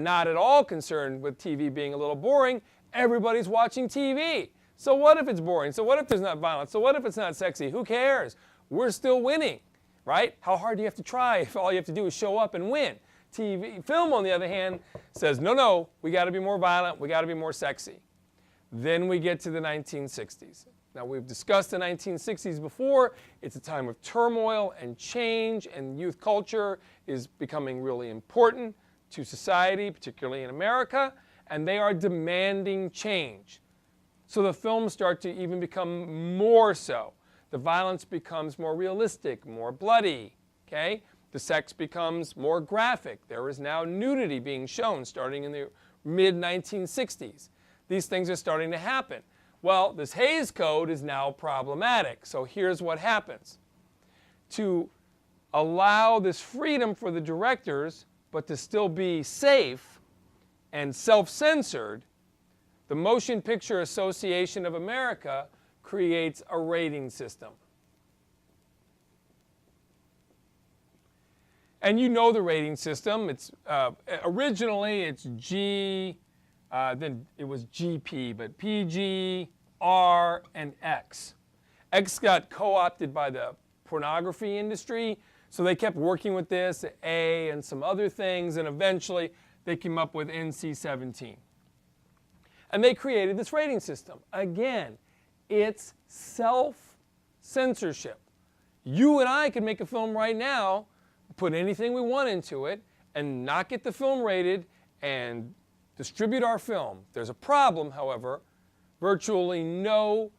not at all concerned with TV being a little boring. Everybody's watching TV. So what if it's boring? So what if there's not violence? So what if it's not sexy? Who cares? We're still winning, right? How hard do you have to try if all you have to do is show up and win? Film, on the other hand, says, no, we got to be more violent, we got to be more sexy. Then we get to the 1960s. Now, we've discussed the 1960s before. It's a time of turmoil and change, and youth culture is becoming really important to society, particularly in America, and they are demanding change. So the films start to even become more so. The violence becomes more realistic, more bloody, okay? The sex becomes more graphic. There is now nudity being shown starting in the mid-1960s. These things are starting to happen. Well, this Hays Code is now problematic. So here's what happens. To allow this freedom for the directors, but to still be safe and self-censored, the Motion Picture Association of America creates a rating system. And you know the rating system. It's originally it's G, then it was GP, but PG, R, and X. X got co-opted by the pornography industry, so they kept working with this, A and some other things, and eventually they came up with NC-17. And they created this rating system. Again, it's self-censorship. You and I can make a film right now, put anything we want into it, and not get the film rated and distribute our film. There's a problem, however. Virtually no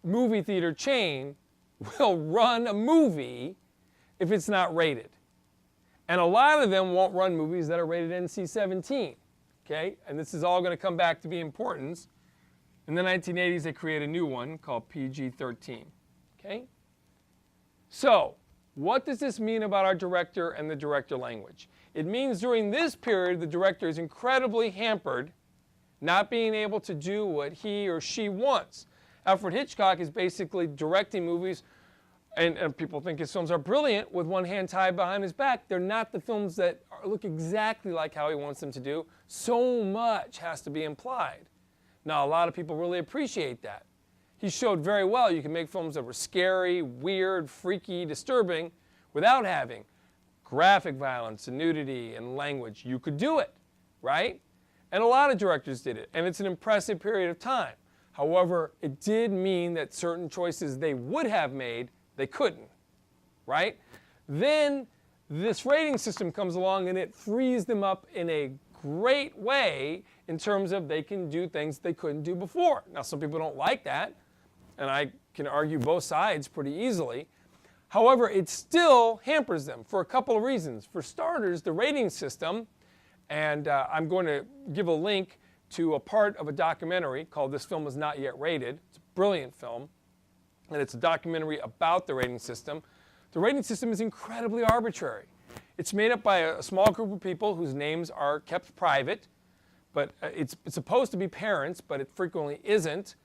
movie theater chain will run a movie if it's not rated. And a lot of them won't run movies that are rated NC-17. Okay? And this is all going to come back to be important. In the 1980s, they create a new one called PG-13. Okay? So, what does this mean about our director and the director language? It means during this period, the director is incredibly hampered, not being able to do what he or she wants. Alfred Hitchcock is basically directing movies, and people think his films are brilliant, with one hand tied behind his back. They're not the films that look exactly like how he wants them to do. So much has to be implied. Now, a lot of people really appreciate that. He showed very well you can make films that were scary, weird, freaky, disturbing, without having graphic violence and nudity and language. You could do it, right? And a lot of directors did it, and it's an impressive period of time. However, it did mean that certain choices they would have made, they couldn't, right? Then this rating system comes along and it frees them up in a great way in terms of they can do things they couldn't do before. Now, some people don't like that, and I can argue both sides pretty easily. However, it still hampers them for a couple of reasons. For starters, the rating system, and I'm going to give a link to a part of a documentary called This Film Is Not Yet Rated. It's a brilliant film, and it's a documentary about the rating system. The rating system is incredibly arbitrary. It's made up by a small group of people whose names are kept private, but it's supposed to be parents, but it frequently isn't.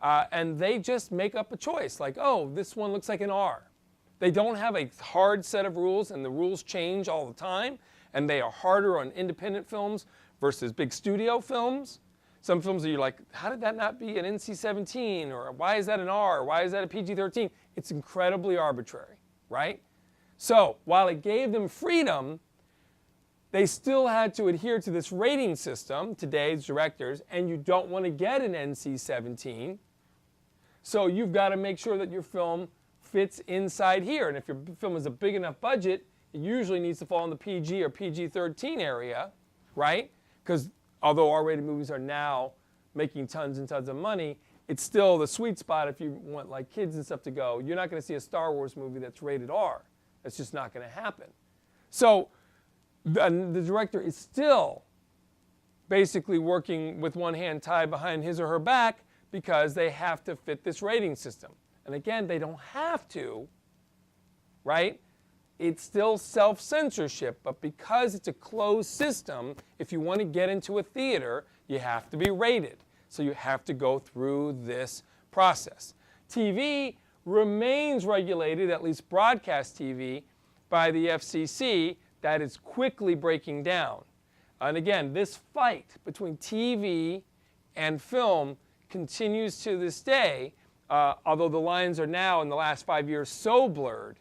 And they just make up a choice, like, oh, this one looks like an R. They don't have a hard set of rules, and the rules change all the time, and they are harder on independent films versus big studio films. Some films that you're like, how did that not be an NC-17, or why is that an R, or why is that a PG-13? It's incredibly arbitrary, right? So while it gave them freedom, they still had to adhere to this rating system, today's directors, and you don't want to get an NC-17. So you've got to make sure that your film fits inside here. And if your film is a big enough budget, it usually needs to fall in the PG or PG-13 area, right? Because although R-rated movies are now making tons and tons of money, it's still the sweet spot if you want like kids and stuff to go. You're not going to see a Star Wars movie that's rated R. That's just not going to happen. So the director is still basically working with one hand tied behind his or her back because they have to fit this rating system. And again, they don't have to, right? It's still self-censorship, but because it's a closed system, if you want to get into a theater, you have to be rated. So you have to go through this process. TV remains regulated, at least broadcast TV, by the FCC. that is quickly breaking down. And again, this fight between TV and film continues to this day, although the lines are now in the last 5 years so blurred.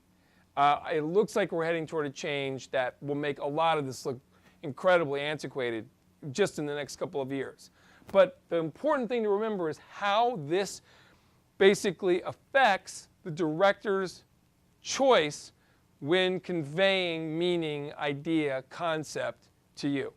It looks like we're heading toward a change that will make a lot of this look incredibly antiquated just in the next couple of years. But the important thing to remember is how this basically affects the director's choice when conveying meaning, idea, concept to you.